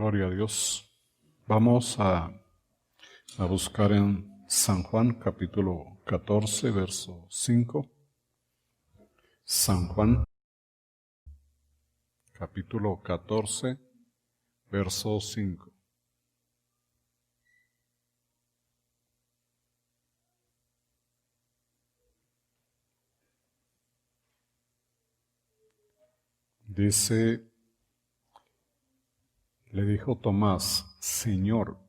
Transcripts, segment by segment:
Gloria a Dios. Vamos a buscar en San Juan capítulo 14, verso 5. San Juan capítulo 14, verso 5. Dice, le dijo Tomás, Señor,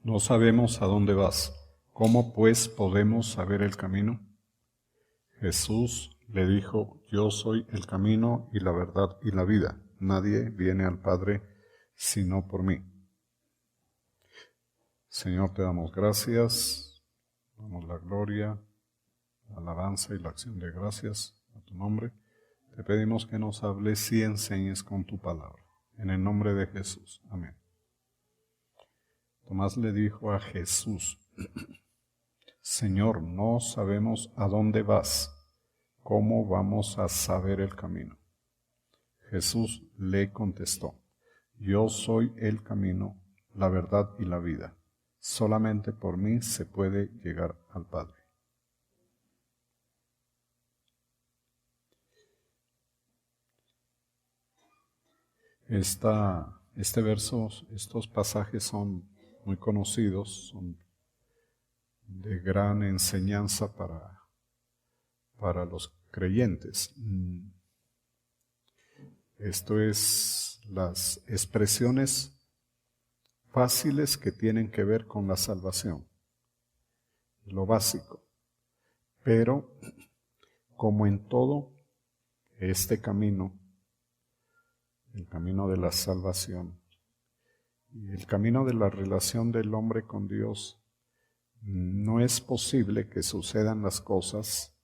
no sabemos a dónde vas. ¿Cómo pues podemos saber el camino? Jesús le dijo, yo soy el camino y la verdad y la vida. Nadie viene al Padre sino por mí. Señor, te damos gracias, damos la gloria, la alabanza y la acción de gracias a tu nombre. Te pedimos que nos hables y enseñes con tu palabra. En el nombre de Jesús. Amén. Tomás le dijo a Jesús, Señor, no sabemos a dónde vas. ¿Cómo vamos a saber el camino? Jesús le contestó, yo soy el camino, la verdad y la vida. Solamente por mí se puede llegar al Padre. Este verso, estos pasajes son muy conocidos, son de gran enseñanza para los creyentes. Esto es las expresiones fáciles que tienen que ver con la salvación, lo básico. Pero, como en todo este camino, el camino de la salvación y el camino de la relación del hombre con Dios, no es posible que sucedan las cosas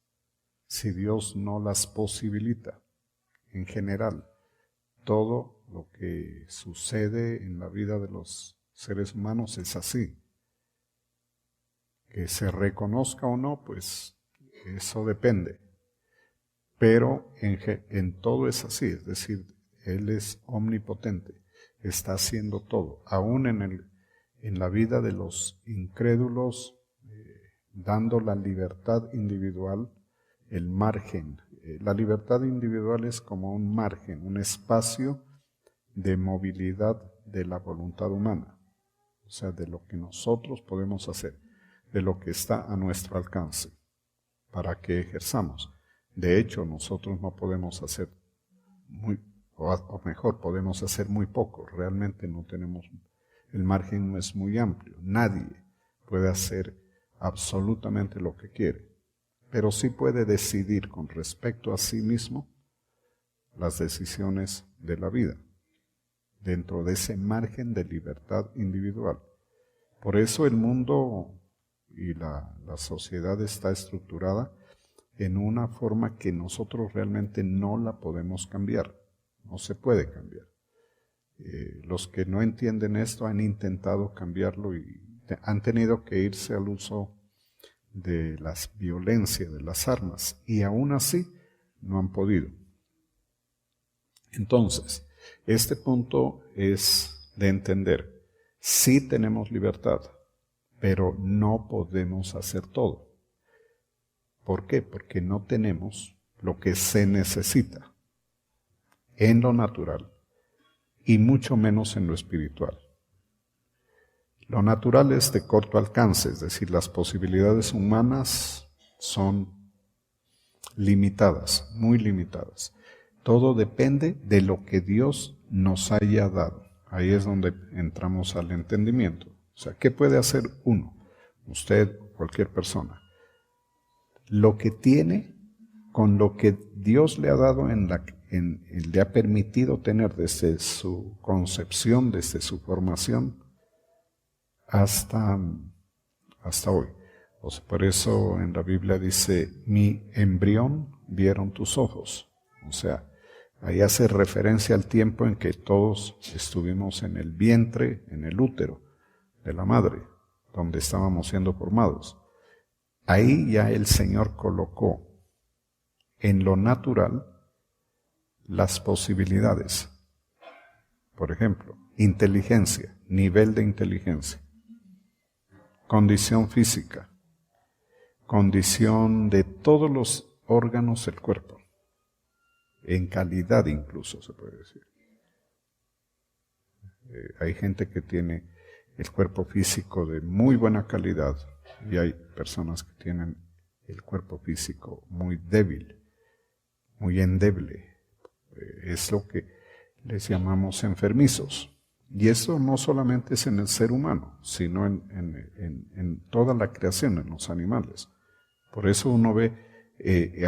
si Dios no las posibilita. En general, todo lo que sucede en la vida de los seres humanos es así. Que se reconozca o no, pues eso depende. Pero en todo es así, es decir, Él es omnipotente, está haciendo todo, aún en la vida de los incrédulos, dando la libertad individual, el margen. La libertad individual es como un margen, un espacio de movilidad de la voluntad humana, o sea, de lo que nosotros podemos hacer, de lo que está a nuestro alcance, para que ejerzamos. De hecho, nosotros no podemos hacer o mejor, podemos hacer muy poco. Realmente no tenemos, el margen no es muy amplio. Nadie puede hacer absolutamente lo que quiere, pero sí puede decidir con respecto a sí mismo las decisiones de la vida, dentro de ese margen de libertad individual. Por eso el mundo y la sociedad está estructurada en una forma que nosotros realmente no la podemos cambiar. No se puede cambiar. Los que no entienden esto han intentado cambiarlo y han tenido que irse al uso de la violencia, de las armas, y aún así no han podido. Entonces, este punto es de entender, sí tenemos libertad, pero no podemos hacer todo. ¿Por qué? Porque no tenemos lo que se necesita en lo natural y mucho menos en lo espiritual. Lo natural es de corto alcance, es decir, las posibilidades humanas son limitadas, muy limitadas. Todo depende de lo que Dios nos haya dado. Ahí es donde entramos al entendimiento. O sea, ¿qué puede hacer uno? Usted, cualquier persona. Lo que tiene con lo que Dios le ha dado le ha permitido tener desde su concepción, desde su formación, hasta hoy. O sea, por eso en la Biblia dice, mi embrión vieron tus ojos. O sea, ahí hace referencia al tiempo en que todos estuvimos en el vientre, en el útero de la madre, donde estábamos siendo formados. Ahí ya el Señor colocó en lo natural las posibilidades Por ejemplo, inteligencia, nivel de inteligencia, condición física, condición de todos los órganos del cuerpo, en calidad incluso se puede decir. Hay gente que tiene el cuerpo físico de muy buena calidad y hay personas que tienen el cuerpo físico muy débil, muy endeble. Es lo que les llamamos enfermizos. Y eso no solamente es en el ser humano, sino en toda la creación, en los animales. Por eso uno ve,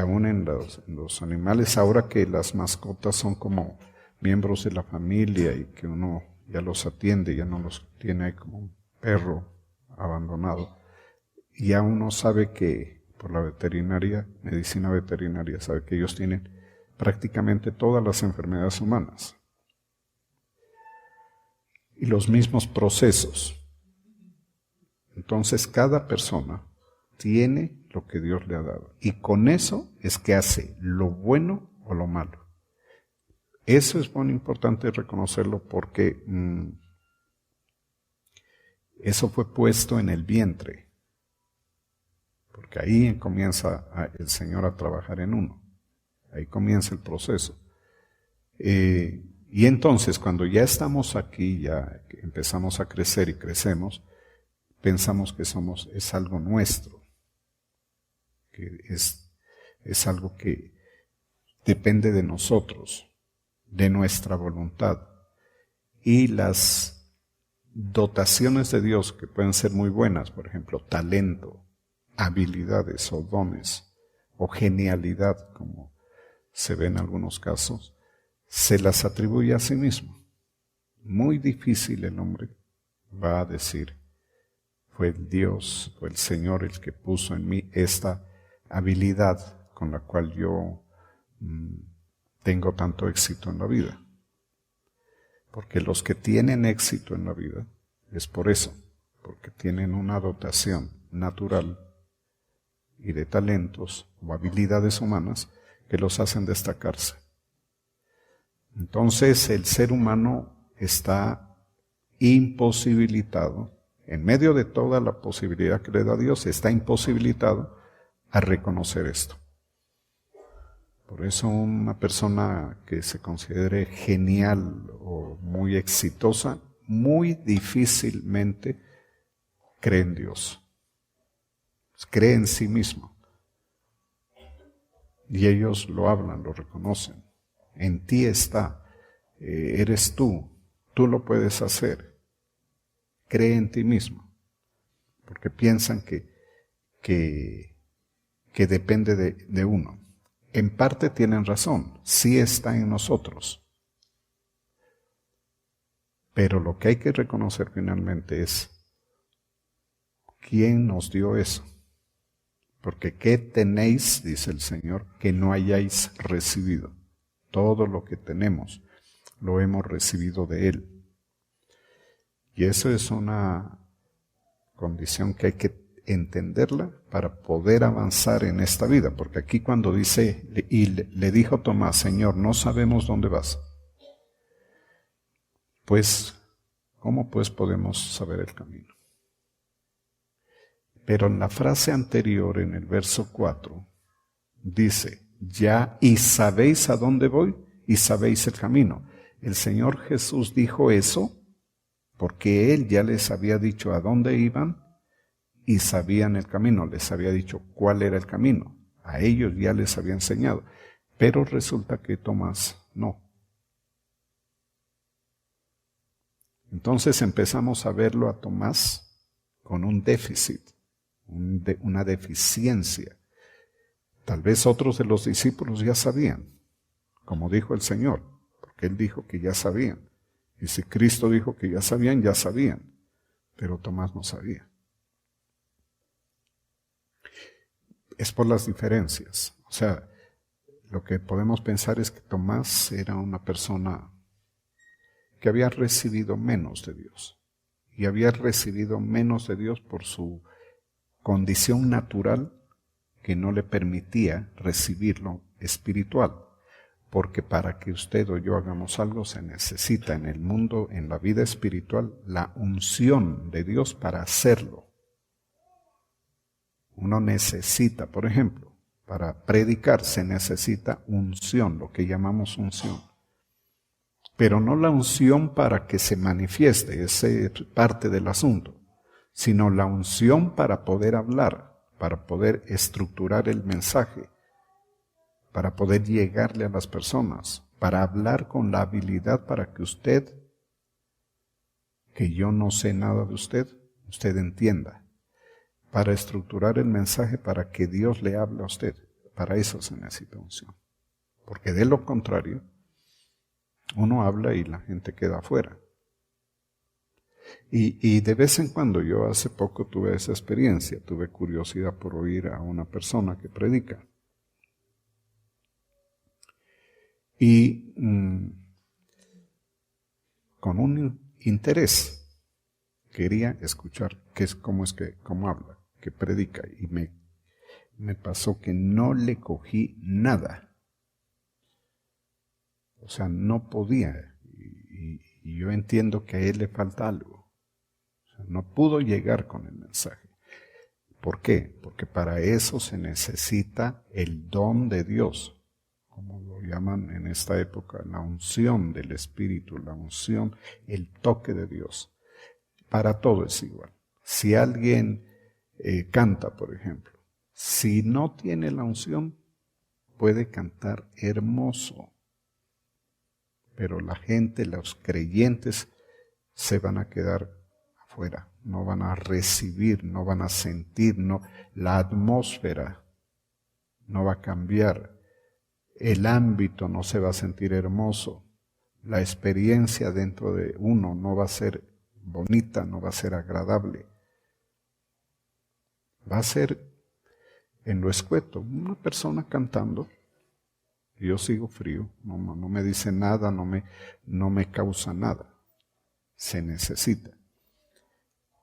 aún en los animales, ahora que las mascotas son como miembros de la familia y que uno ya los atiende, ya no los tiene ahí como un perro abandonado, ya uno sabe que por la medicina veterinaria, sabe que ellos tienen prácticamente todas las enfermedades humanas y los mismos procesos. Entonces cada persona tiene lo que Dios le ha dado y con eso es que hace lo bueno o lo malo. Eso es muy importante reconocerlo porque eso fue puesto en el vientre, porque ahí comienza el Señor a trabajar en uno, ahí comienza el proceso. Y entonces cuando ya estamos aquí, ya empezamos a crecer y crecemos, pensamos que es algo nuestro, que es algo que depende de nosotros, de nuestra voluntad. Y las dotaciones de Dios que pueden ser muy buenas, por ejemplo, talento, habilidades o dones, o genialidad, como se ve en algunos casos, se las atribuye a sí mismo. Muy difícil el hombre va a decir, fue Dios, fue el Señor el que puso en mí esta habilidad con la cual yo tengo tanto éxito en la vida. Porque los que tienen éxito en la vida es por eso, porque tienen una dotación natural y de talentos o habilidades humanas que los hacen destacarse. Entonces el ser humano está imposibilitado, en medio de toda la posibilidad que le da Dios, está imposibilitado a reconocer esto. Por eso una persona que se considere genial o muy exitosa, muy difícilmente cree en Dios. Cree en sí mismo. Y ellos lo hablan, lo reconocen. En ti está, eres tú lo puedes hacer. Cree en ti mismo. Porque piensan que depende de uno. En parte tienen razón, sí está en nosotros. Pero lo que hay que reconocer finalmente es quién nos dio eso. Porque ¿qué tenéis, dice el Señor, que no hayáis recibido? Todo lo que tenemos lo hemos recibido de Él. Y eso es una condición que hay que entenderla para poder avanzar en esta vida, porque aquí cuando dice, y le dijo Tomás, Señor, no sabemos dónde vas. Pues, ¿cómo pues podemos saber el camino? Pero en la frase anterior, en el verso 4, dice, ya, y sabéis a dónde voy, y sabéis el camino. El Señor Jesús dijo eso porque Él ya les había dicho a dónde iban, y sabían el camino, les había dicho cuál era el camino. A ellos ya les había enseñado. Pero resulta que Tomás no. Entonces empezamos a verlo a Tomás con un déficit, una deficiencia. Tal vez otros de los discípulos ya sabían, como dijo el Señor, porque Él dijo que ya sabían. Y si Cristo dijo que ya sabían, pero Tomás no sabía. Es por las diferencias. O sea, lo que podemos pensar es que Tomás era una persona que había recibido menos de Dios. Y había recibido menos de Dios por su condición natural que no le permitía recibir lo espiritual. Porque para que usted o yo hagamos algo se necesita en el mundo, en la vida espiritual, la unción de Dios para hacerlo. Uno necesita, por ejemplo, para predicar se necesita unción, lo que llamamos unción. Pero no la unción para que se manifieste, esa es parte del asunto, sino la unción para poder hablar, para poder estructurar el mensaje, para poder llegarle a las personas, para hablar con la habilidad para que usted, que yo no sé nada de usted, usted entienda, para estructurar el mensaje para que Dios le hable a usted. Para eso se necesita unción. Porque de lo contrario, uno habla y la gente queda afuera. Y de vez en cuando, yo hace poco tuve esa experiencia, tuve curiosidad por oír a una persona que predica. Y con un interés quería escuchar cómo habla, que predica, y me pasó que no le cogí nada. O sea, no podía, y yo entiendo que a él le falta algo. O sea, no pudo llegar con el mensaje. ¿Por qué? Porque para eso se necesita el don de Dios, como lo llaman en esta época, la unción del Espíritu, la unción, el toque de Dios. Para todo es igual. Si alguien canta, por ejemplo, si no tiene la unción, puede cantar hermoso, pero la gente, los creyentes, se van a quedar afuera, no van a recibir, no van a sentir, no, la atmósfera no va a cambiar. El ámbito no se va a sentir hermoso, la experiencia dentro de uno no va a ser bonita, no va a ser agradable. Va a ser en lo escueto, una persona cantando, y yo sigo frío, no me dice nada, no me causa nada. Se necesita.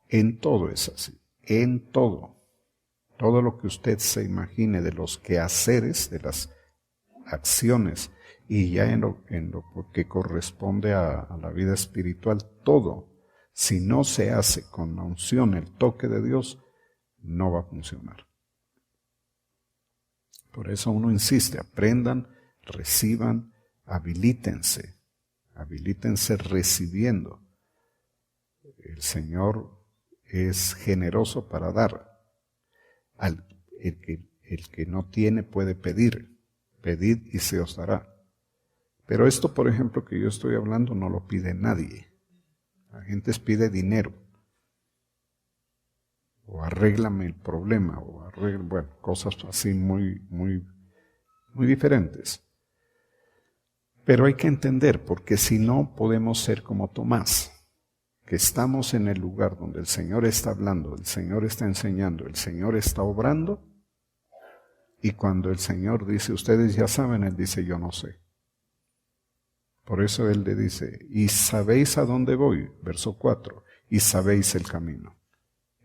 En todo es así, en todo. Todo lo que usted se imagine de los quehaceres, de las acciones, y ya en lo que corresponde a la vida espiritual, todo, si no se hace con la unción, el toque de Dios, no va a funcionar. Por eso uno insiste, aprendan, reciban, habilítense recibiendo. El Señor es generoso para dar. El que no tiene puede pedir. Pedid y se os dará. Pero esto, por ejemplo, que yo estoy hablando, no lo pide nadie. La gente pide dinero. O arréglame el problema, cosas así muy diferentes. Pero hay que entender, porque si no podemos ser como Tomás, que estamos en el lugar donde el Señor está hablando, el Señor está enseñando, el Señor está obrando, y cuando el Señor dice, ustedes ya saben, Él dice, yo no sé. Por eso Él le dice, y sabéis a dónde voy, verso 4, y sabéis el camino.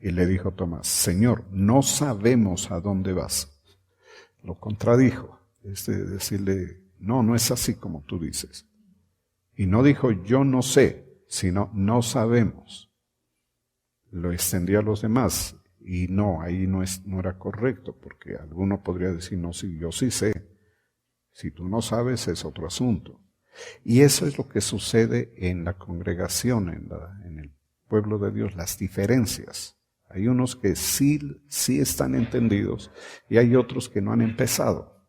Y le dijo Tomás, Señor, no sabemos a dónde vas. Lo contradijo, decirle, no es así como tú dices. Y no dijo, yo no sé, sino, no sabemos. Lo extendió a los demás. Y no, ahí no era correcto, porque alguno podría decir, no, sí, yo sí sé. Si tú no sabes, es otro asunto. Y eso es lo que sucede en la congregación, en el pueblo de Dios, las diferencias. Hay unos que sí están entendidos y hay otros que no han empezado.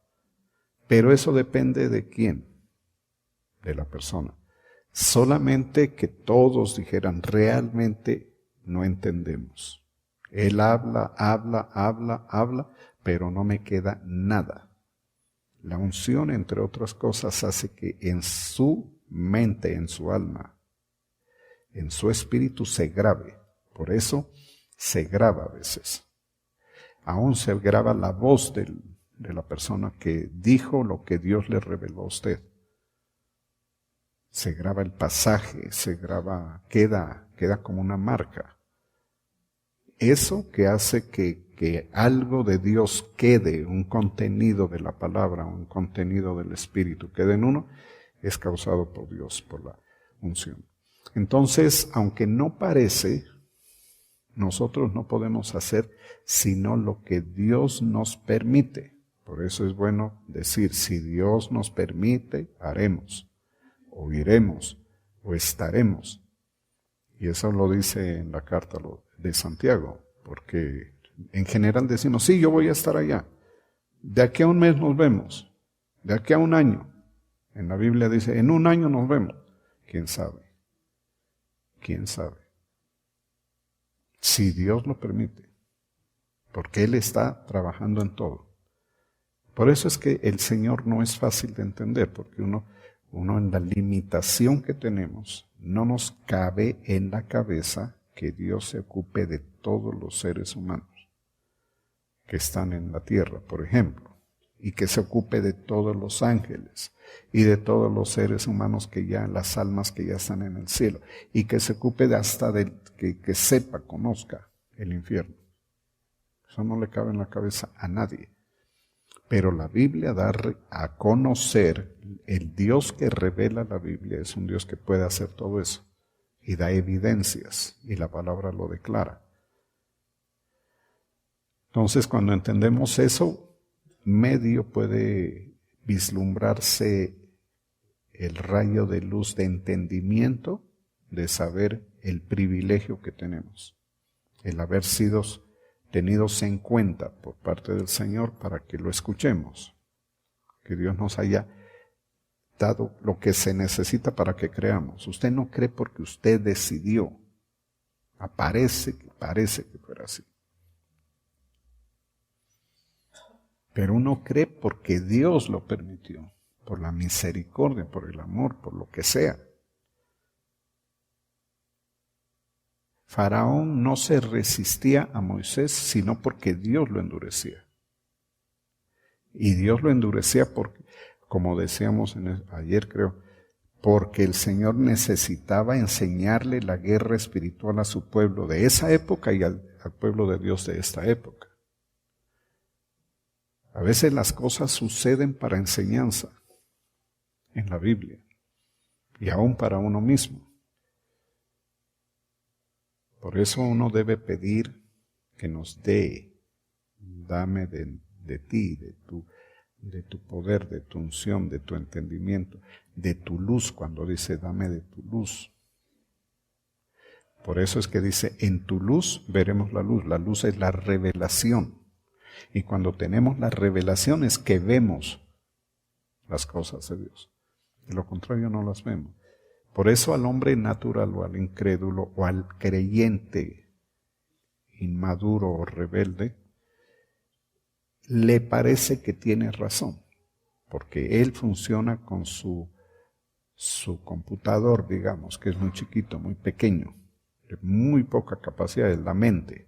Pero eso depende de quién, de la persona. Solamente que todos dijeran, realmente no entendemos. Él habla, pero no me queda nada. La unción, entre otras cosas, hace que en su mente, en su alma, en su espíritu se grabe. Por eso se graba a veces. Aún se graba la voz de la persona que dijo lo que Dios le reveló a usted. Se graba el pasaje, queda como una marca. Eso que hace que algo de Dios quede, un contenido de la palabra, un contenido del Espíritu quede en uno, es causado por Dios, por la unción. Entonces, aunque no parece, nosotros no podemos hacer sino lo que Dios nos permite. Por eso es bueno decir, si Dios nos permite, haremos, o iremos, o estaremos. Y eso lo dice en la carta de Santiago, porque en general decimos, sí, yo voy a estar allá. De aquí a un mes nos vemos, de aquí a un año. En la Biblia dice, en un año nos vemos. ¿Quién sabe? ¿Quién sabe? Si Dios lo permite, porque Él está trabajando en todo. Por eso es que el Señor no es fácil de entender, porque uno en la limitación que tenemos, no nos cabe en la cabeza que Dios se ocupe de todos los seres humanos que están en la tierra, por ejemplo, y que se ocupe de todos los ángeles y de todos los seres humanos que ya, las almas que ya están en el cielo, y que se ocupe de hasta de que sepa, conozca el infierno. Eso no le cabe en la cabeza a nadie. Pero la Biblia da a conocer, el Dios que revela la Biblia es un Dios que puede hacer todo eso y da evidencias y la palabra lo declara. Entonces, cuando entendemos eso, medio puede vislumbrarse el rayo de luz de entendimiento, de saber el privilegio que tenemos, el haber sido tenidos en cuenta por parte del Señor para que lo escuchemos, que Dios nos haya dado lo que se necesita para que creamos. Usted no cree porque usted decidió, parece que fuera así. Pero uno cree porque Dios lo permitió, por la misericordia, por el amor, por lo que sea. Faraón no se resistía a Moisés, sino porque Dios lo endurecía. Y Dios lo endurecía porque, como decíamos ayer creo, porque el Señor necesitaba enseñarle la guerra espiritual a su pueblo de esa época y al pueblo de Dios de esta época. A veces las cosas suceden para enseñanza en la Biblia y aún para uno mismo. Por eso uno debe pedir que nos dame de ti, de tu poder, de tu unción, de tu entendimiento, de tu luz, cuando dice dame de tu luz. Por eso es que dice, en tu luz veremos la luz. La luz es la revelación. Y cuando tenemos la revelación es que vemos las cosas de Dios. De lo contrario no las vemos. Por eso al hombre natural o al incrédulo o al creyente inmaduro o rebelde, le parece que tiene razón, porque él funciona con su computador, digamos, que es muy chiquito, muy pequeño, de muy poca capacidad, es la mente.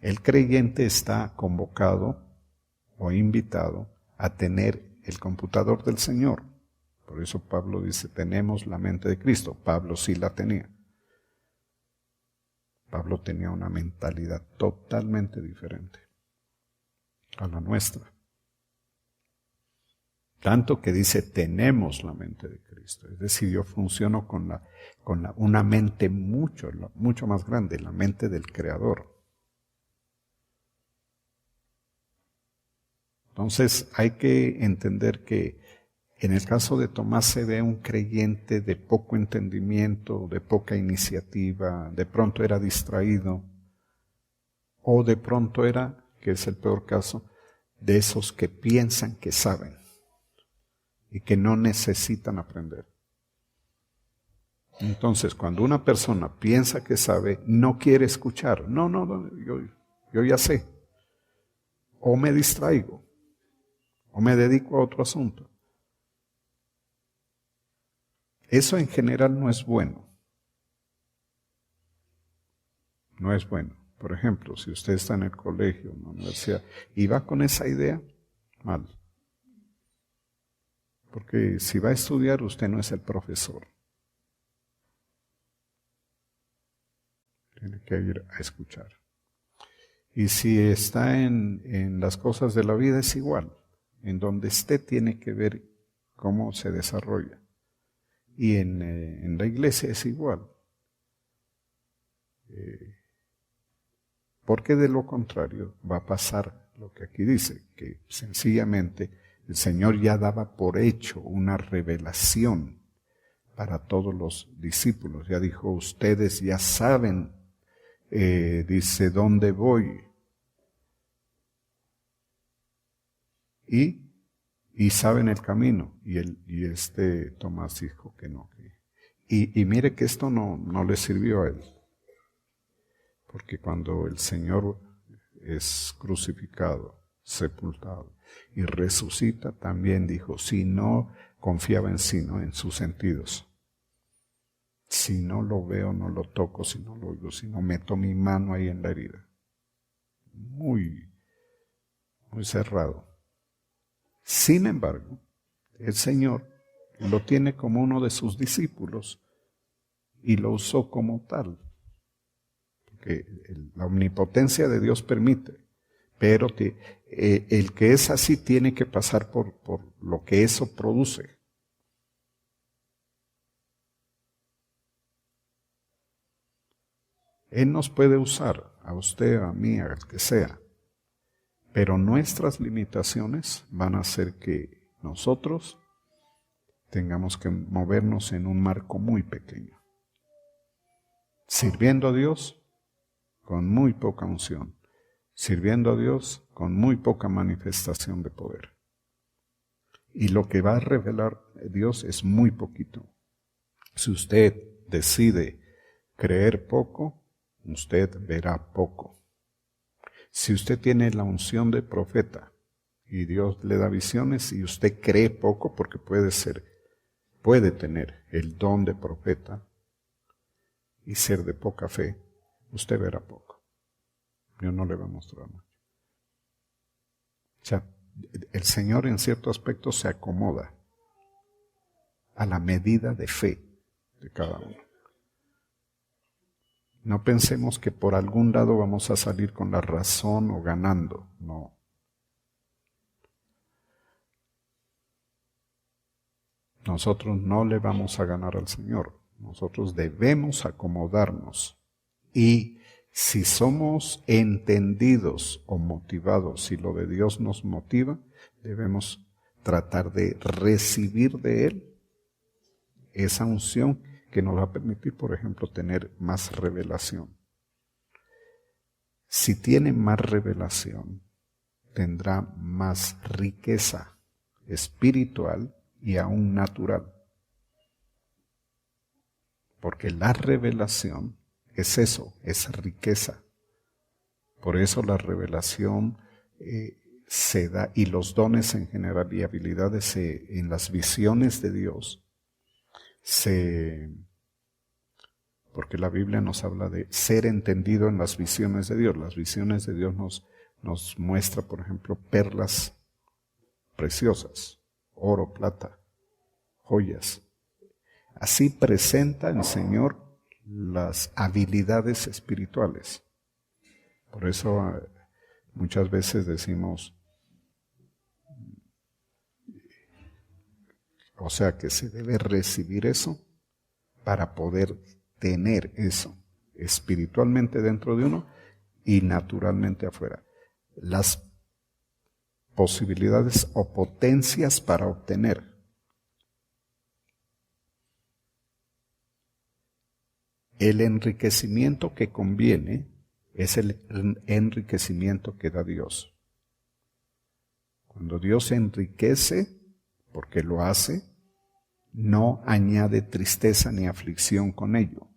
El creyente está convocado o invitado a tener el computador del Señor. Por eso Pablo dice, tenemos la mente de Cristo. Pablo sí la tenía. Pablo tenía una mentalidad totalmente diferente a la nuestra. Tanto que dice, tenemos la mente de Cristo. Es decir, yo funciono con una mente mucho más grande, la mente del Creador. Entonces hay que entender que en el caso de Tomás se ve un creyente de poco entendimiento, de poca iniciativa, de pronto era distraído, o de pronto era, que es el peor caso, de esos que piensan que saben y que no necesitan aprender. Entonces, cuando una persona piensa que sabe, no quiere escuchar. No, yo ya sé. O me distraigo, o me dedico a otro asunto. Eso en general no es bueno. No es bueno. Por ejemplo, si usted está en el colegio, en la universidad, y va con esa idea, mal. Porque si va a estudiar, usted no es el profesor. Tiene que ir a escuchar. Y si está en las cosas de la vida es igual. En donde esté tiene que ver cómo se desarrolla. Y en la iglesia es igual. Porque de lo contrario va a pasar lo que aquí dice, que sencillamente el Señor ya daba por hecho una revelación para todos los discípulos. Ya dijo, ustedes ya saben, dice, dónde voy. Y saben el camino. Y Tomás dijo que no. Y mire que esto no le sirvió a él. Porque cuando el Señor es crucificado, sepultado y resucita, también dijo, si no confiaba en sí, ¿no? En sus sentidos. Si no lo veo, no lo toco, si no lo oigo, si no meto mi mano ahí en la herida. Muy cerrado. Sin embargo, el Señor lo tiene como uno de sus discípulos y lo usó como tal. Porque la omnipotencia de Dios permite, pero el que es así tiene que pasar por lo que eso produce. Él nos puede usar, a usted, a mí, al que sea, pero nuestras limitaciones van a hacer que nosotros tengamos que movernos en un marco muy pequeño, sirviendo a Dios con muy poca unción, sirviendo a Dios con muy poca manifestación de poder. Y lo que va a revelar Dios es muy poquito. Si usted decide creer poco, usted verá poco. Si usted tiene la unción de profeta y Dios le da visiones y usted cree poco, porque puede tener el don de profeta y ser de poca fe, usted verá poco. Dios no le va a mostrar mucho. O sea, el Señor en cierto aspecto se acomoda a la medida de fe de cada uno. No pensemos que por algún lado vamos a salir con la razón o ganando, no. Nosotros no le vamos a ganar al Señor, nosotros debemos acomodarnos. Y si somos entendidos o motivados, si lo de Dios nos motiva, debemos tratar de recibir de Él esa unción que nos va a permitir, por ejemplo, tener más revelación. Si tiene más revelación, tendrá más riqueza espiritual y aún natural. Porque la revelación es eso, es riqueza. Por eso la revelación se da, y los dones en general y habilidades en las visiones de Dios, porque la Biblia nos habla de ser entendido en las visiones de Dios. Las visiones de Dios nos muestra, por ejemplo, perlas preciosas, oro, plata, joyas. Así presenta el Señor las habilidades espirituales. Por eso muchas veces decimos, o sea que se debe recibir eso para poder tener eso espiritualmente dentro de uno y naturalmente afuera. Las posibilidades o potencias para obtener. El enriquecimiento que conviene es el enriquecimiento que da Dios. Cuando Dios enriquece, porque lo hace, no añade tristeza ni aflicción con ello.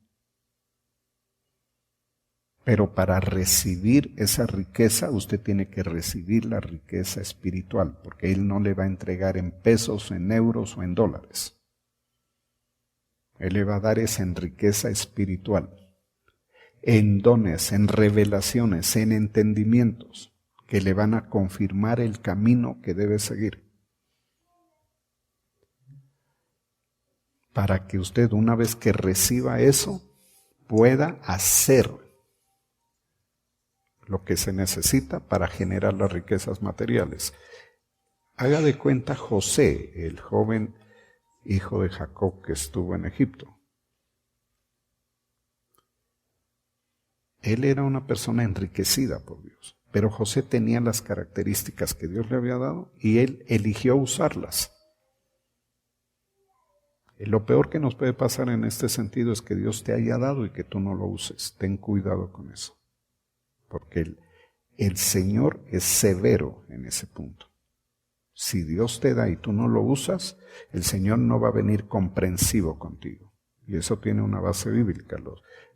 Pero para recibir esa riqueza, usted tiene que recibir la riqueza espiritual, porque Él no le va a entregar en pesos, en euros o en dólares. Él le va a dar esa riqueza espiritual, en dones, en revelaciones, en entendimientos, que le van a confirmar el camino que debe seguir. Para que usted, una vez que reciba eso, pueda hacer lo que se necesita para generar las riquezas materiales. Haga de cuenta José, el joven hijo de Jacob que estuvo en Egipto. Él era una persona enriquecida por Dios, pero José tenía las características que Dios le había dado y él eligió usarlas. Lo peor que nos puede pasar en este sentido es que Dios te haya dado y que tú no lo uses. Ten cuidado con eso, porque el Señor es severo en ese punto. Si Dios te da y tú no lo usas, el Señor no va a venir comprensivo contigo. Y eso tiene una base bíblica,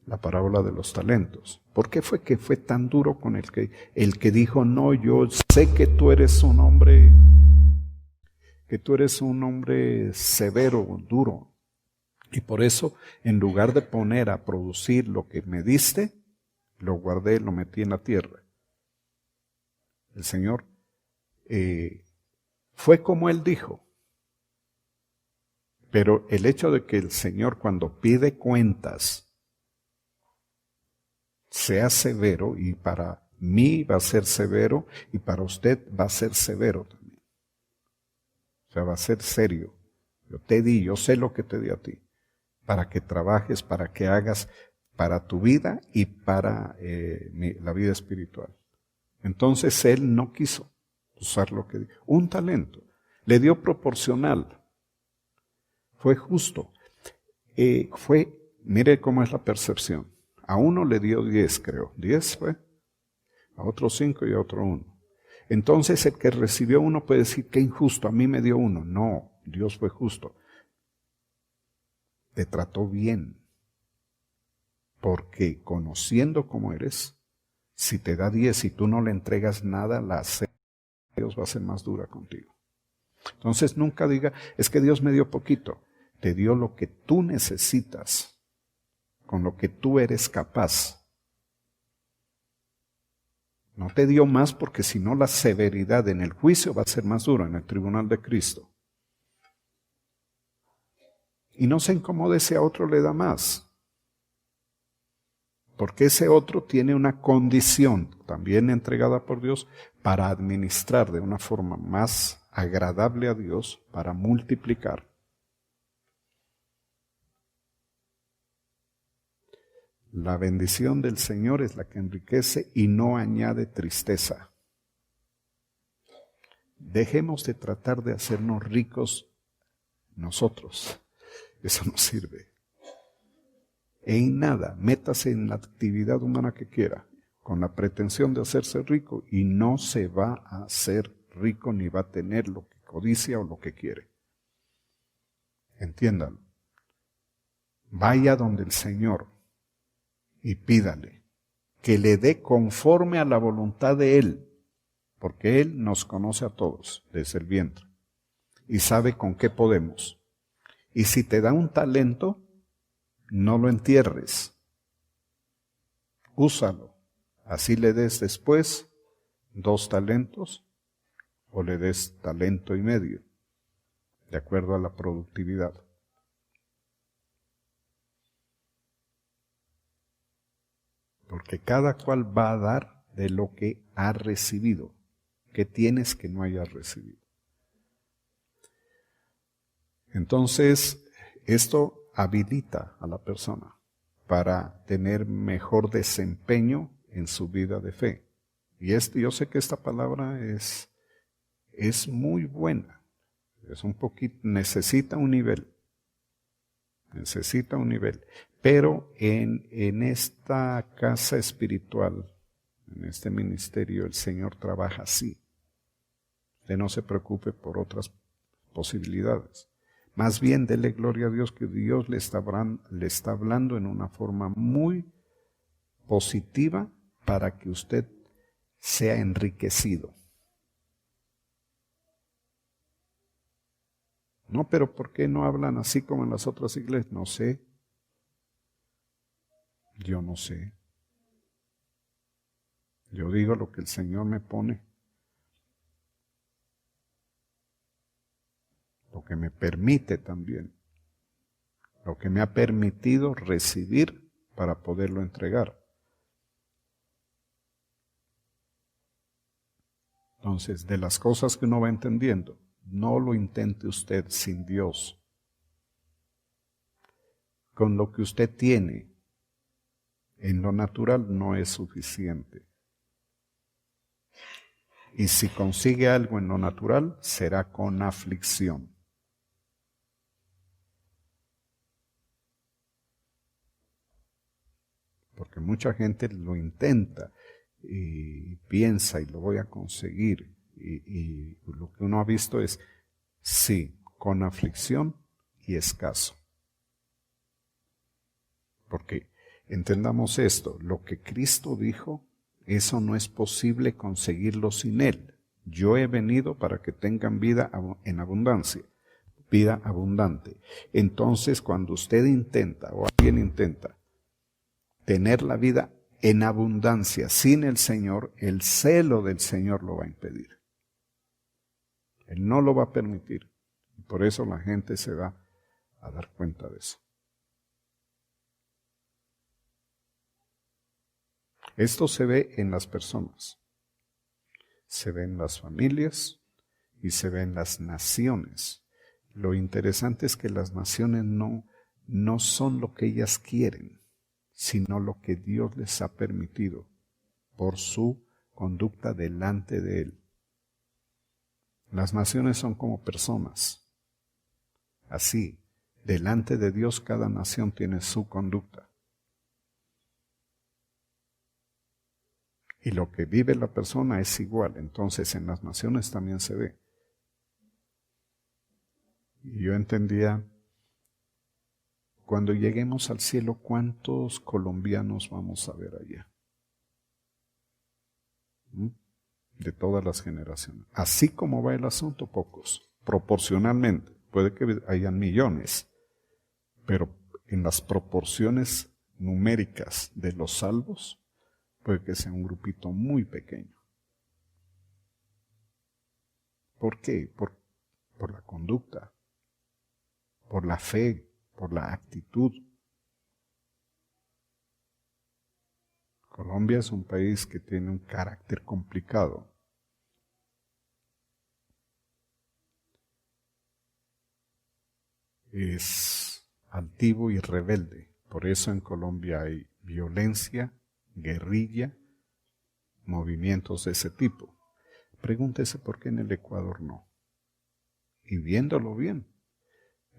la parábola de los talentos. ¿Por qué fue que fue tan duro con el que dijo, no, yo sé que tú eres un hombre severo, duro? Y por eso, en lugar de poner a producir lo que me diste, lo guardé, lo metí en la tierra. El Señor fue como Él dijo. Pero el hecho de que el Señor cuando pide cuentas sea severo, y para mí va a ser severo, y para usted va a ser severo también. O sea, va a ser serio. Yo te di, yo sé lo que te di a ti, para que trabajes, para que hagas para tu vida y para la vida espiritual. Entonces Él no quiso usar lo que dio. Un talento. Le dio proporcional. Fue justo. Mire cómo es la percepción. A uno le dio 10, creo. 10 fue. A otro 5 y a otro 1. Entonces el que recibió 1 puede decir, qué injusto, a mí me dio 1. No, Dios fue justo. Te trató bien. Porque conociendo cómo eres, si te da 10 y tú no le entregas nada, la cena de Dios va a ser más dura contigo. Entonces nunca diga, es que Dios me dio poquito. Te dio lo que tú necesitas, con lo que tú eres capaz. No te dio más porque si no la severidad en el juicio va a ser más dura en el tribunal de Cristo. Y no se incomode si a otro le da más. Porque ese otro tiene una condición también entregada por Dios para administrar de una forma más agradable a Dios, para multiplicar. La bendición del Señor es la que enriquece y no añade tristeza. Dejemos de tratar de hacernos ricos nosotros. Eso no sirve. En nada, métase en la actividad humana que quiera, con la pretensión de hacerse rico, y no se va a hacer rico ni va a tener lo que codicia o lo que quiere. Entiéndalo. Vaya donde el Señor y pídale que le dé conforme a la voluntad de Él, porque Él nos conoce a todos desde el vientre y sabe con qué podemos. Y si te da un talento, no lo entierres, úsalo. Así le des después 2 talentos o le des 1,5 talentos, de acuerdo a la productividad. Porque cada cual va a dar de lo que ha recibido. ¿Qué tienes que no hayas recibido? Entonces, esto habilita a la persona para tener mejor desempeño en su vida de fe. Y yo sé que esta palabra es muy buena. Es un poquito, necesita un nivel. Pero en esta casa espiritual, en este ministerio, el Señor trabaja así. Usted no se preocupe por otras posibilidades. Más bien, dele gloria a Dios que Dios le está hablando en una forma muy positiva para que usted sea enriquecido. No, pero ¿por qué no hablan así como en las otras iglesias? No sé. Yo no sé. Yo digo lo que el Señor me pone. Lo que me permite también. Lo que me ha permitido recibir para poderlo entregar. Entonces, de las cosas que uno va entendiendo, no lo intente usted sin Dios. Con lo que usted tiene en lo natural no es suficiente. Y si consigue algo en lo natural, será con aflicción. Porque mucha gente lo intenta y piensa y lo voy a conseguir. Y lo que uno ha visto es, sí, con aflicción y escaso. Porque entendamos esto, lo que Cristo dijo, eso no es posible conseguirlo sin Él. Yo he venido para que tengan vida en abundancia, vida abundante. Entonces, cuando usted intenta o alguien intenta tener la vida en abundancia sin el Señor, el celo del Señor lo va a impedir. Él no lo va a permitir. Y por eso la gente se va a dar cuenta de eso. Esto se ve en las personas, se ve en las familias y se ve en las naciones. Lo interesante es que las naciones no son lo que ellas quieren, sino lo que Dios les ha permitido por su conducta delante de Él. Las naciones son como personas. Así, delante de Dios cada nación tiene su conducta. Y lo que vive la persona es igual, entonces en las naciones también se ve. Y yo entendía, cuando lleguemos al cielo, ¿cuántos colombianos vamos a ver allá? De todas las generaciones. Así como va el asunto, pocos, proporcionalmente. Puede que hayan millones, pero en las proporciones numéricas de los salvos, puede que sea un grupito muy pequeño. ¿Por qué? Por la conducta, por la fe, por la actitud. Colombia es un país que tiene un carácter complicado. Es altivo y rebelde. Por eso en Colombia hay violencia, guerrilla, movimientos de ese tipo. Pregúntese por qué en el Ecuador no. Y viéndolo bien,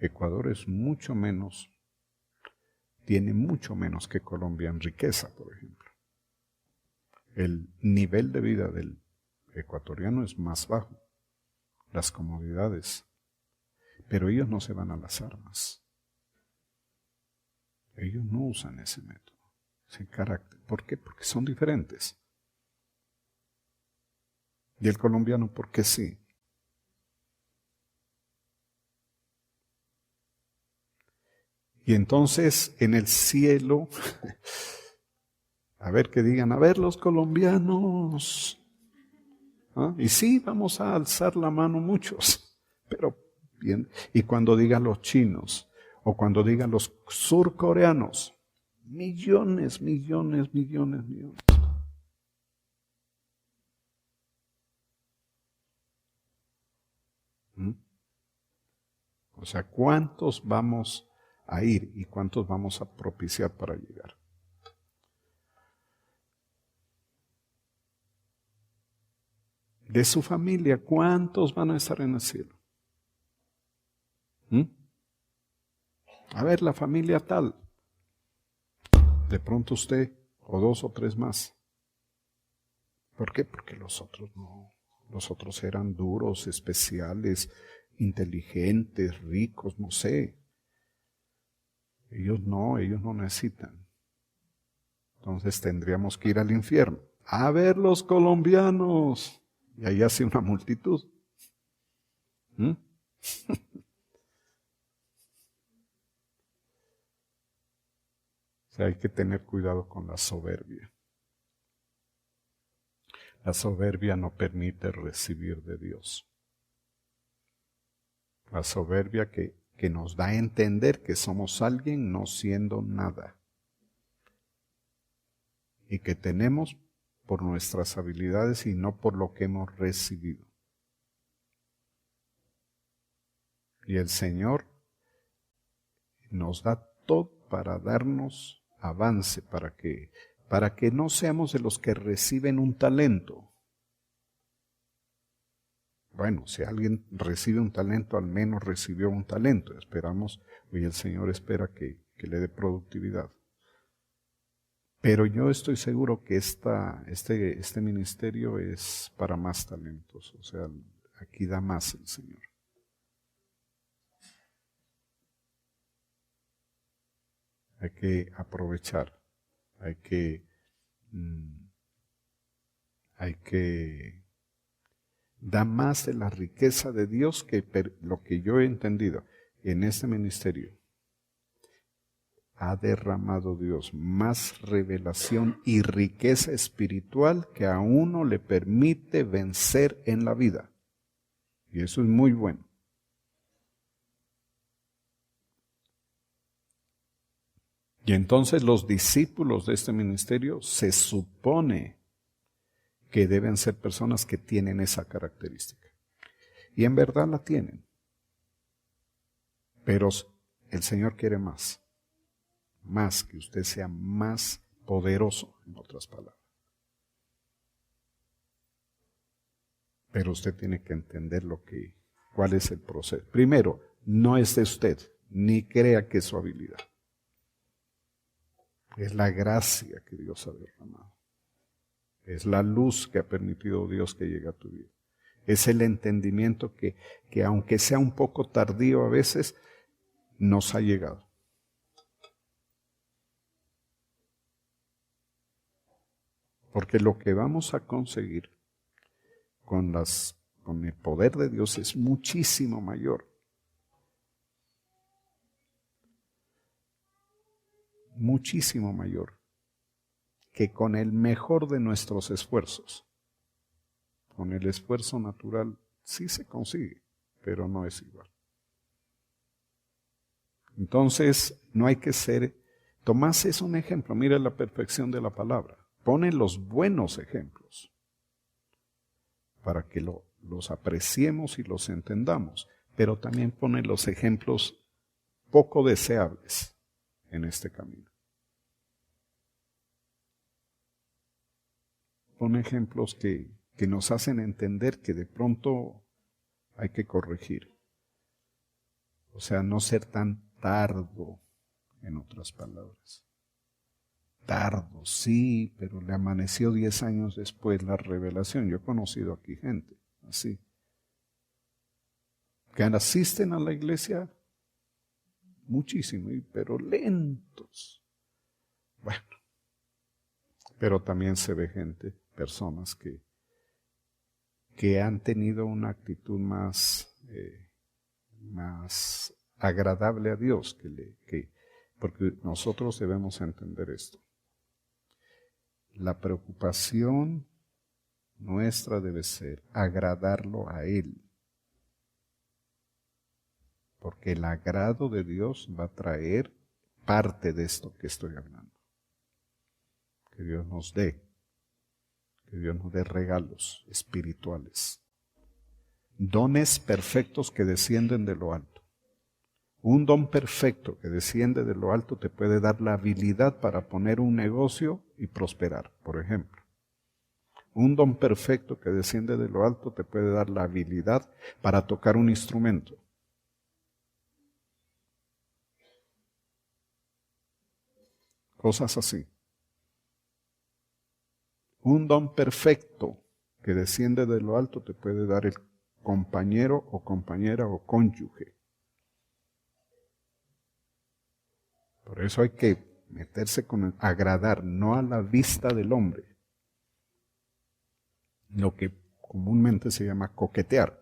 Ecuador es mucho menos, tiene mucho menos que Colombia en riqueza, por ejemplo. El nivel de vida del ecuatoriano es más bajo, las comodidades, pero ellos no se van a las armas. Ellos no usan ese método, ese carácter. ¿Por qué? Porque son diferentes. Y el colombiano, ¿por qué sí? Y entonces en el cielo, a ver que digan, a ver los colombianos. ¿Ah? Y sí, vamos a alzar la mano muchos, pero bien. Y cuando digan los chinos, o cuando digan los surcoreanos, millones, millones, millones, millones. O sea, ¿cuántos vamos a ir y cuántos vamos a propiciar para llegar? De su familia, ¿cuántos van a estar en el cielo? A ver, la familia tal. De pronto usted, o 2 o 3 más. ¿Por qué? Porque los otros no. Los otros eran duros, especiales, inteligentes, ricos, no sé. Ellos no necesitan. Entonces tendríamos que ir al infierno. A ver los colombianos. Y ahí hace una multitud. O sea, hay que tener cuidado con la soberbia. La soberbia no permite recibir de Dios. La soberbia que nos da a entender que somos alguien no siendo nada. Y que tenemos por nuestras habilidades y no por lo que hemos recibido. Y el Señor nos da todo para darnos avance, para que no seamos de los que reciben un talento. Bueno, si alguien recibe un talento, al menos recibió un talento. Esperamos, y el Señor espera que le dé productividad. Pero yo estoy seguro que este ministerio es para más talentos. O sea, aquí da más el Señor. Hay que aprovechar, hay que dar más de la riqueza de Dios que lo que yo he entendido en este ministerio. Ha derramado Dios más revelación y riqueza espiritual que a uno le permite vencer en la vida. Y eso es muy bueno. Y entonces los discípulos de este ministerio se supone que deben ser personas que tienen esa característica. Y en verdad la tienen. Pero el Señor quiere más. Más, que usted sea más poderoso, en otras palabras. Pero usted tiene que entender cuál es el proceso. Primero, no es de usted, ni crea que es su habilidad. Es la gracia que Dios ha derramado. Es la luz que ha permitido Dios que llegue a tu vida. Es el entendimiento que aunque sea un poco tardío a veces, nos ha llegado. Porque lo que vamos a conseguir con el poder de Dios es muchísimo mayor. Muchísimo mayor que con el mejor de nuestros esfuerzos. Con el esfuerzo natural sí se consigue, pero no es igual. Entonces, no hay que ser... Tomás es un ejemplo, mira la perfección de la palabra. Pone los buenos ejemplos para que los apreciemos y los entendamos, pero también pone los ejemplos poco deseables en este camino. Pone ejemplos que nos hacen entender que de pronto hay que corregir. O sea, no ser tan tardo, en otras palabras. Tardo, sí, pero le amaneció 10 años después la revelación. Yo he conocido aquí gente así, que asisten a la iglesia muchísimo, pero lentos. Bueno, pero también se ve personas que han tenido una actitud más agradable a Dios, porque nosotros debemos entender esto. La preocupación nuestra debe ser agradarlo a Él, porque el agrado de Dios va a traer parte de esto que estoy hablando. Que Dios nos dé regalos espirituales, dones perfectos que descienden de lo alto. Un don perfecto que desciende de lo alto te puede dar la habilidad para poner un negocio y prosperar, por ejemplo. Un don perfecto que desciende de lo alto te puede dar la habilidad para tocar un instrumento. Cosas así. Un don perfecto que desciende de lo alto te puede dar el compañero o compañera o cónyuge. Por eso hay que meterse con agradar, no a la vista del hombre. Lo que comúnmente se llama coquetear.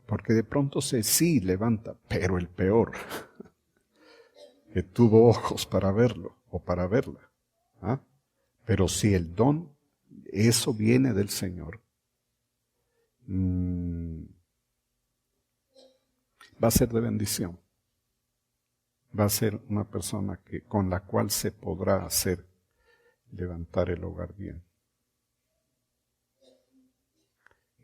Porque de pronto sí levanta, pero el peor, que tuvo ojos para verlo o para verla. ¿Ah? Pero si el don, eso viene del Señor, va a ser de bendición. va a ser una persona con la cual se podrá hacer levantar el hogar bien.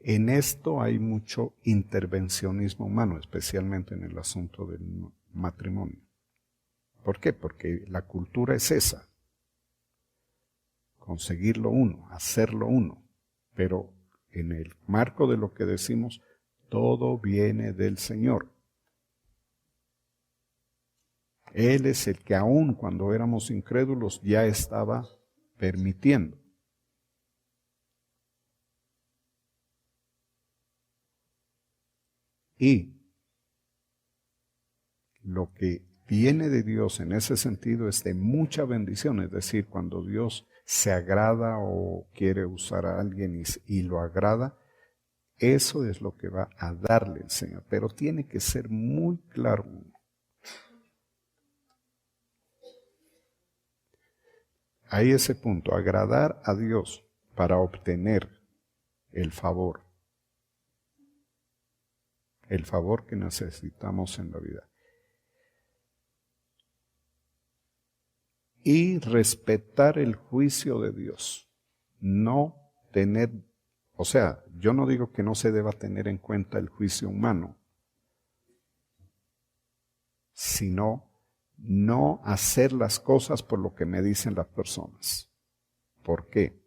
En esto hay mucho intervencionismo humano, especialmente en el asunto del matrimonio. ¿Por qué? Porque la cultura es esa. Conseguirlo uno, hacerlo uno. Pero en el marco de lo que decimos, todo viene del Señor. Él es el que aún cuando éramos incrédulos ya estaba permitiendo. Y lo que viene de Dios en ese sentido es de mucha bendición, es decir, cuando Dios se agrada o quiere usar a alguien y lo agrada, eso es lo que va a darle el Señor, pero tiene que ser muy claro. Ahí ese punto, agradar a Dios para obtener el favor que necesitamos en la vida. Y respetar el juicio de Dios. No tener, o sea, yo no digo que no se deba tener en cuenta el juicio humano, sino no hacer las cosas por lo que me dicen las personas. ¿Por qué?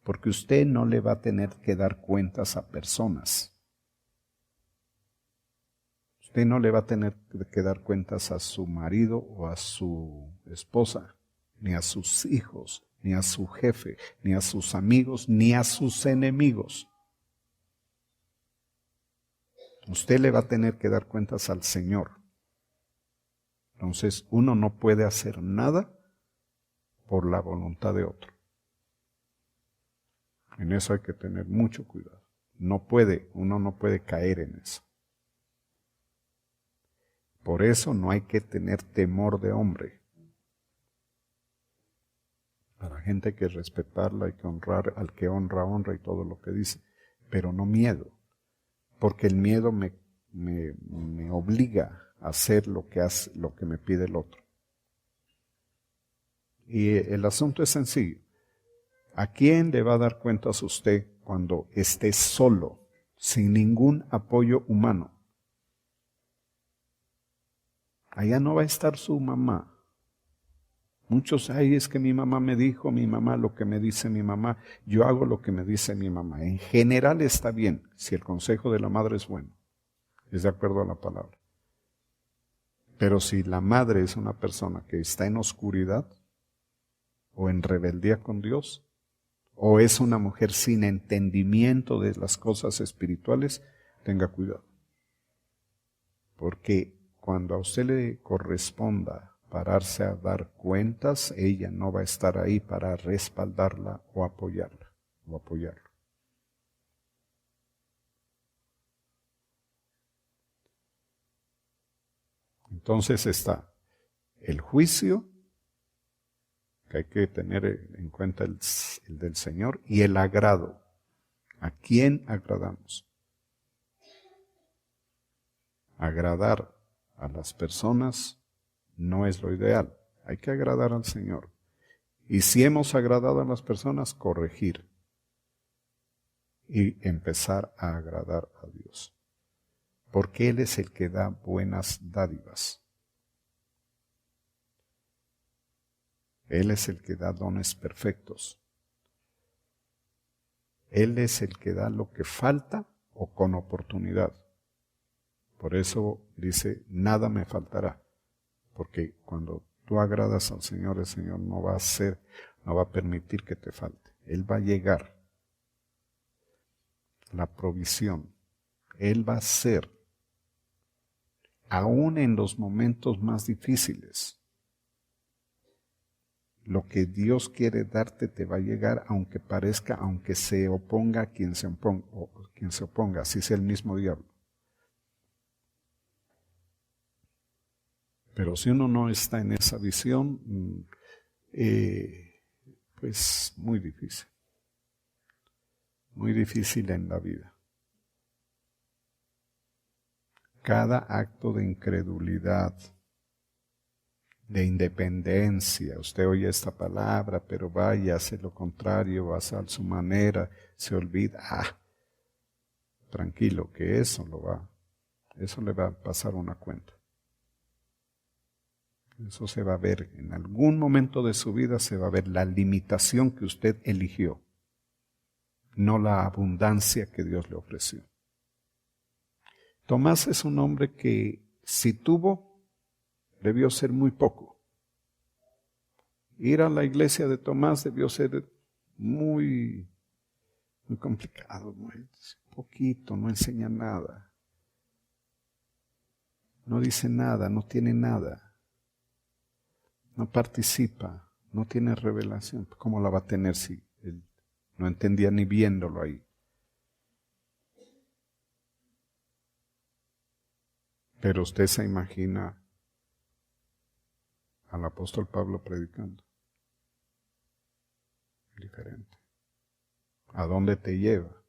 Porque usted no le va a tener que dar cuentas a personas. Usted no le va a tener que dar cuentas a su marido o a su esposa, ni a sus hijos, ni a su jefe, ni a sus amigos, ni a sus enemigos. Usted le va a tener que dar cuentas al Señor. Entonces, uno no puede hacer nada por la voluntad de otro. En eso hay que tener mucho cuidado. Uno no puede caer en eso. Por eso no hay que tener temor de hombre. A la gente hay que respetarla, hay que honrar al que honra, honra y todo lo que dice. Pero no miedo. Porque el miedo me obliga a hacer lo que me pide el otro. Y el asunto es sencillo. ¿A quién le va a dar cuentas usted cuando esté solo, sin ningún apoyo humano? Allá no va a estar su mamá. Muchos, es que mi mamá me dijo, mi mamá lo que me dice mi mamá, yo hago lo que me dice mi mamá. En general está bien, si el consejo de la madre es bueno, es de acuerdo a la palabra. Pero si la madre es una persona que está en oscuridad, o en rebeldía con Dios, o es una mujer sin entendimiento de las cosas espirituales, tenga cuidado. Porque cuando a usted le corresponda pararse a dar cuentas, ella no va a estar ahí para respaldarla o apoyarla o apoyarlo. Entonces está el juicio, que hay que tener en cuenta el del Señor, y el agrado. ¿A quién agradamos? Agradar a las personas no es lo ideal. Hay que agradar al Señor. Y si hemos agradado a las personas, corregir y empezar a agradar a Dios. Porque Él es el que da buenas dádivas. Él es el que da dones perfectos. Él es el que da lo que falta o con oportunidad. Por eso dice, nada me faltará. Porque cuando tú agradas al Señor, el Señor no va a permitir que te falte. Él va a llegar. La provisión. Él va a ser. Aún en los momentos más difíciles. Lo que Dios quiere darte te va a llegar aunque parezca, aunque se oponga a quien se oponga, así sea el mismo diablo. Pero si uno no está en esa visión, pues muy difícil. Muy difícil en la vida. Cada acto de incredulidad de independencia. Usted oye esta palabra, pero va y hace lo contrario, va a su manera, se olvida. Tranquilo, que eso le va a pasar una cuenta. Eso se va a ver, en algún momento de su vida se va a ver la limitación que usted eligió, no la abundancia que Dios le ofreció. Tomás es un hombre que, si tuvo, debió ser muy poco. Ir a la iglesia de Tomás debió ser muy complicado, muy poquito, no enseña nada. No dice nada, no tiene nada. No participa, no tiene revelación. ¿Cómo la va a tener si él no entendía ni viéndolo ahí? Pero usted se imagina al apóstol Pablo predicando. Diferente. ¿A dónde te lleva?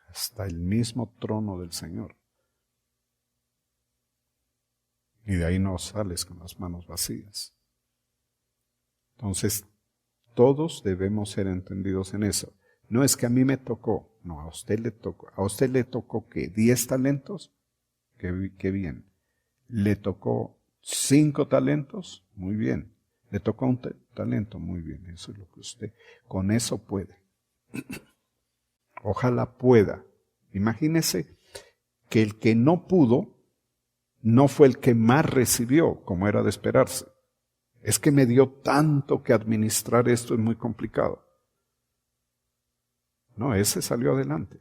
Hasta el mismo trono del Señor. Y de ahí no sales con las manos vacías. Entonces, todos debemos ser entendidos en eso. No es que a mí me tocó, no, a usted le tocó. ¿A usted le tocó qué? ¿10 talentos? Qué bien. ¿Le tocó 5 talentos? Muy bien. ¿Le tocó un talento? Muy bien. Eso es lo que usted, con eso puede. Ojalá pueda. Imagínese que el que no pudo, no fue el que más recibió, como era de esperarse. Es que me dio tanto que administrar esto es muy complicado. No, ese salió adelante,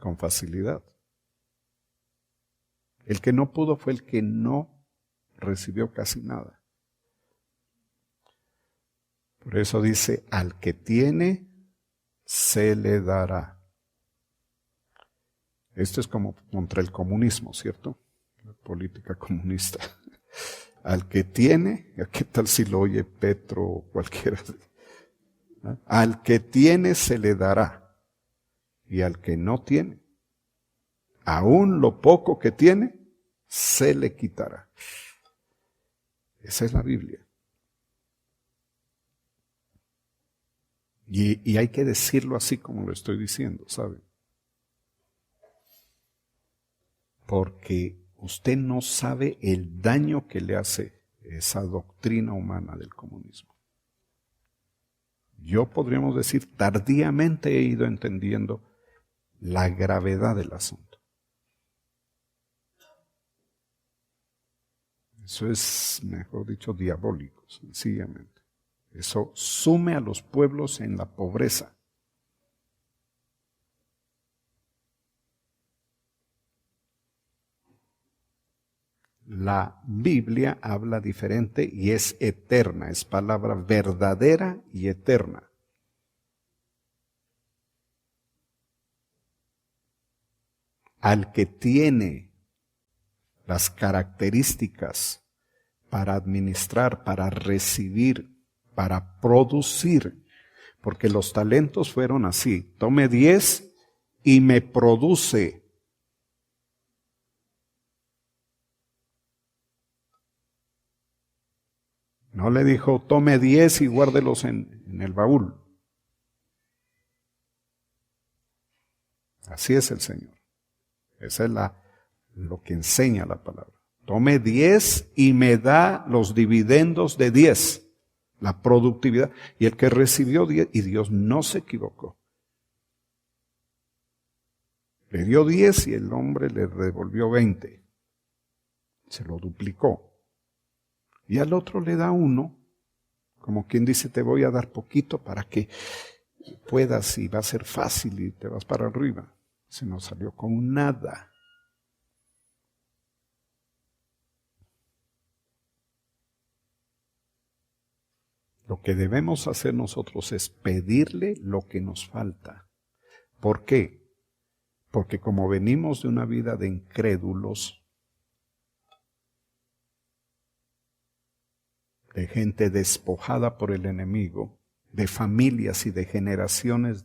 con facilidad. El que no pudo fue el que no recibió casi nada. Por eso dice, al que tiene, se le dará. Esto es como contra el comunismo, ¿cierto? La política comunista. Al que tiene, ¿qué tal si lo oye Petro o cualquiera? Al que tiene se le dará, y al que no tiene, aún lo poco que tiene, se le quitará. Esa es la Biblia. Y hay que decirlo así como lo estoy diciendo, ¿sabe? Porque usted no sabe el daño que le hace esa doctrina humana del comunismo. Yo podríamos decir, tardíamente he ido entendiendo la gravedad del asunto. Eso es, mejor dicho, diabólico, sencillamente. Eso sume a los pueblos en la pobreza. La Biblia habla diferente y es eterna, es palabra verdadera y eterna. Al que tiene las características para administrar, para recibir, para producir, porque los talentos fueron así, tome 10 y me produce. No le dijo, tome 10 y guárdelos en el baúl. Así es el Señor. Esa es lo que enseña la palabra. Tome 10 y me da los dividendos de 10. La productividad. Y el que recibió 10, y Dios no se equivocó. Le dio 10 y el hombre le devolvió 20. Se lo duplicó. Y al otro le da 1, como quien dice, te voy a dar poquito para que puedas y va a ser fácil y te vas para arriba. Se nos salió con nada. Lo que debemos hacer nosotros es pedirle lo que nos falta. ¿Por qué? Porque como venimos de una vida de incrédulos, de gente despojada por el enemigo, de familias y de generaciones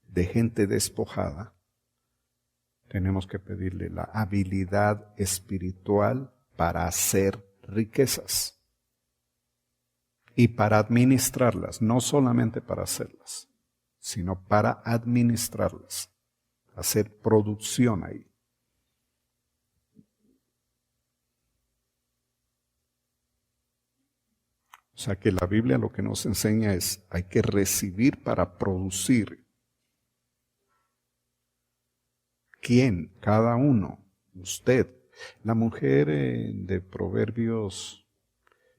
de gente despojada, tenemos que pedirle la habilidad espiritual para hacer riquezas y para administrarlas, no solamente para hacerlas, sino para administrarlas, hacer producción ahí. O sea que la Biblia lo que nos enseña es, hay que recibir para producir. ¿Quién? Cada uno. Usted. La mujer de Proverbios,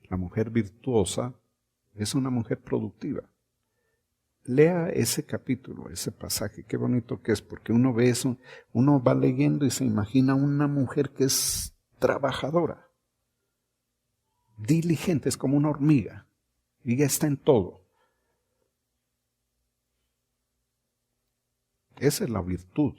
la mujer virtuosa, es una mujer productiva. Lea ese capítulo, ese pasaje, qué bonito que es, porque uno ve eso, uno va leyendo y se imagina una mujer que es trabajadora, diligente, es como una hormiga, y ya está en todo. Esa es la virtud.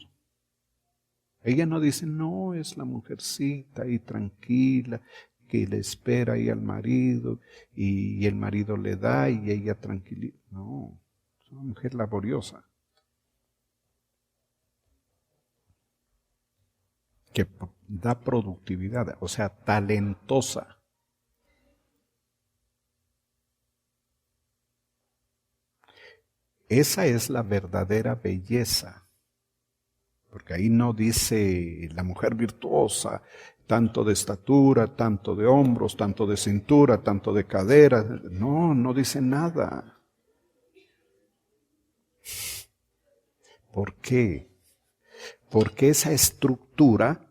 Ella no dice, no, es la mujercita ahí tranquila, que le espera ahí al marido, y el marido le da, y ella tranquila. No, es una mujer laboriosa. Que da productividad, o sea, talentosa. Esa es la verdadera belleza. Porque ahí no dice la mujer virtuosa, tanto de estatura, tanto de hombros, tanto de cintura, tanto de cadera. No, no dice nada. ¿Por qué? Porque esa estructura,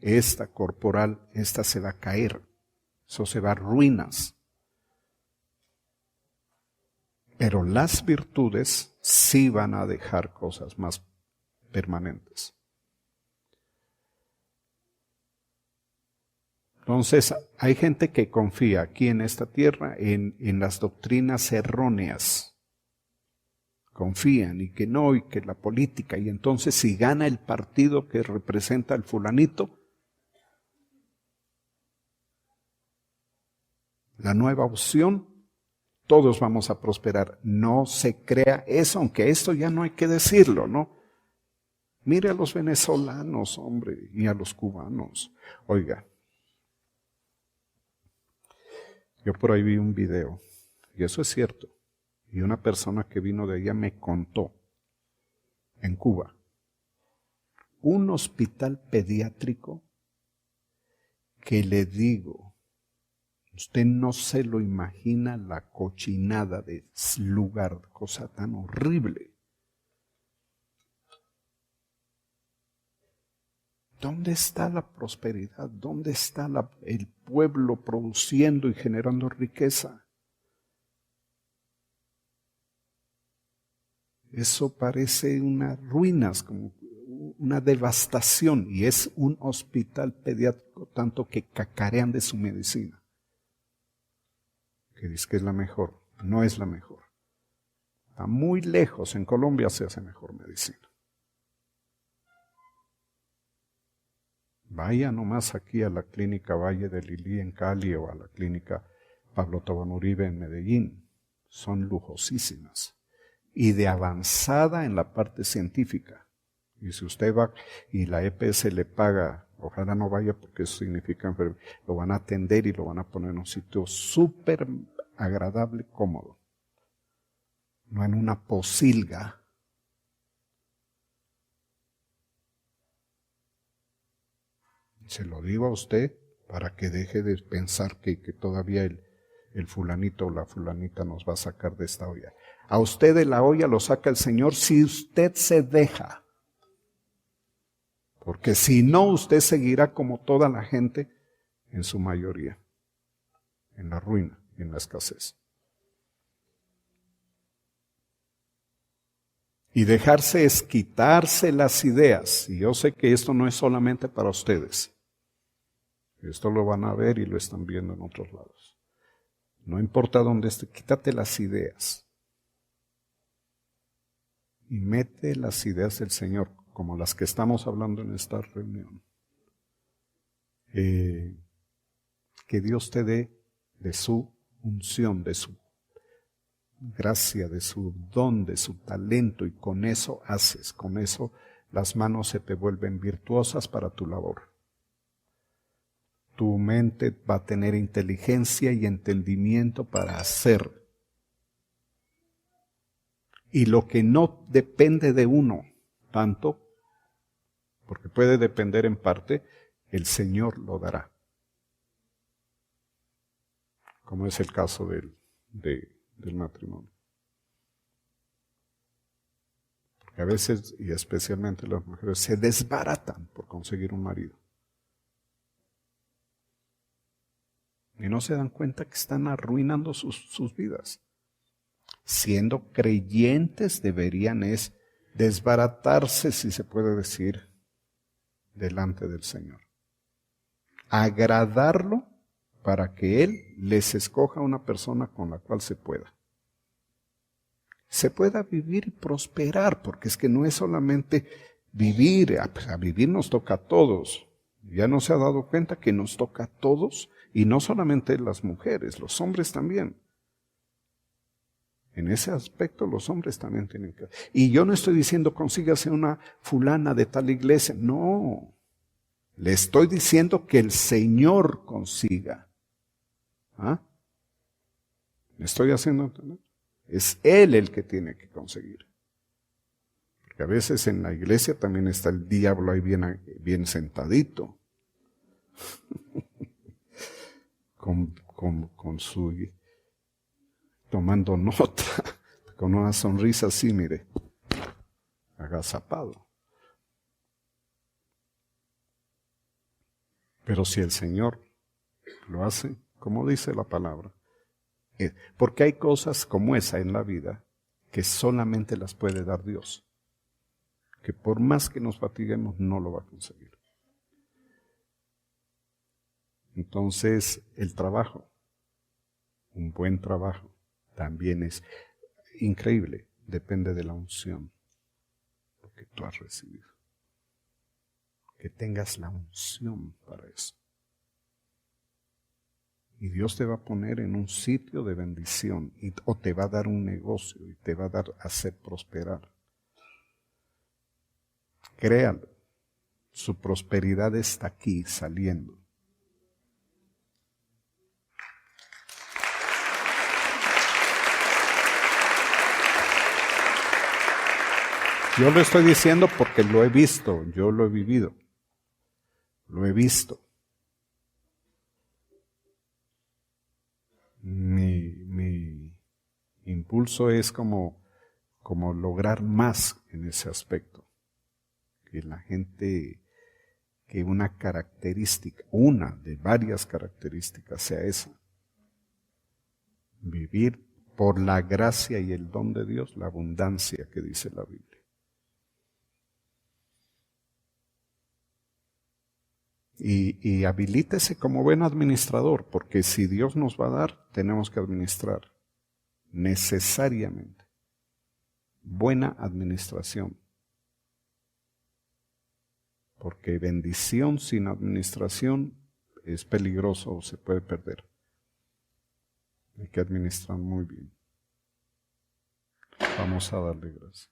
esta corporal, esta se va a caer. Eso se va a ruinas. Pero las virtudes sí van a dejar cosas más permanentes. Entonces, hay gente que confía aquí en esta tierra en las doctrinas erróneas. Confían y que no, y que la política, y entonces si gana el partido que representa al fulanito, la nueva opción, todos vamos a prosperar. No se crea eso, aunque esto ya no hay que decirlo, ¿no? Mire a los venezolanos, hombre, y a los cubanos. Oiga, yo por ahí vi un video, y eso es cierto, y una persona que vino de allá me contó, en Cuba, un hospital pediátrico que le digo, usted no se lo imagina la cochinada de lugar, cosa tan horrible. ¿Dónde está la prosperidad? ¿Dónde está el pueblo produciendo y generando riqueza? Eso parece unas ruinas, como una devastación, y es un hospital pediátrico, tanto que cacarean de su medicina. Que dice que es la mejor, no es la mejor. Está muy lejos, en Colombia se hace mejor medicina. Vaya nomás aquí a la clínica Valle de Lili en Cali o a la clínica Pablo Tobón Uribe en Medellín. Son lujosísimas y de avanzada en la parte científica. Y si usted va y la EPS le paga, ojalá no vaya porque eso significa enfermedad, lo van a atender y lo van a poner en un sitio súper agradable, cómodo. No en una posilga. Se lo digo a usted para que deje de pensar que todavía el fulanito o la fulanita nos va a sacar de esta olla. A usted de la olla lo saca el Señor si usted se deja. Porque si no, usted seguirá como toda la gente, en su mayoría, en la ruina, en la escasez. Y dejarse es quitarse las ideas. Y yo sé que esto no es solamente para ustedes. Esto lo van a ver y lo están viendo en otros lados. No importa dónde esté, quítate las ideas. Y mete las ideas del Señor, como las que estamos hablando en esta reunión. Que Dios te dé de su unción, de su gracia, de su don, de su talento, y con eso haces, con eso las manos se te vuelven virtuosas para tu labor. Tu mente va a tener inteligencia y entendimiento para hacer. Y lo que no depende de uno tanto, porque puede depender en parte, el Señor lo dará. Como es el caso del matrimonio. Porque a veces, y especialmente las mujeres, se desbaratan por conseguir un marido. Y no se dan cuenta que están arruinando sus vidas. Siendo creyentes deberían desbaratarse, si se puede decir, delante del Señor. Agradarlo para que Él les escoja una persona con la cual se pueda vivir y prosperar, porque es que no es solamente vivir, a vivir nos toca a todos. Ya no se ha dado cuenta que nos toca a todos, y no solamente las mujeres, los hombres también. En ese aspecto los hombres también tienen que... Y yo no estoy diciendo consígase una fulana de tal iglesia, no. Le estoy diciendo que el Señor consiga. ¿Ah? ¿Me estoy haciendo entender? Es Él el que tiene que conseguir. Porque a veces en la iglesia también está el diablo ahí bien sentadito. con su... tomando nota, con una sonrisa así, mire, agazapado. Pero si el Señor lo hace, como dice la palabra, porque hay cosas como esa en la vida que solamente las puede dar Dios, que por más que nos fatiguemos no lo va a conseguir. Entonces el trabajo, un buen trabajo, también es increíble, depende de la unción que tú has recibido. Que tengas la unción para eso. Y Dios te va a poner en un sitio de bendición, o te va a dar un negocio, y te va a dar a hacer prosperar. Créalo, su prosperidad está aquí saliendo. Yo lo estoy diciendo porque lo he visto, yo lo he vivido, lo he visto. Mi impulso es como lograr más en ese aspecto. Que la gente, que una característica, una de varias características sea esa. Vivir por la gracia y el don de Dios, la abundancia que dice la Biblia. Y habilítese como buen administrador, porque si Dios nos va a dar, tenemos que administrar necesariamente. Buena administración. Porque bendición sin administración es peligroso o se puede perder. Hay que administrar muy bien. Vamos a darle gracias.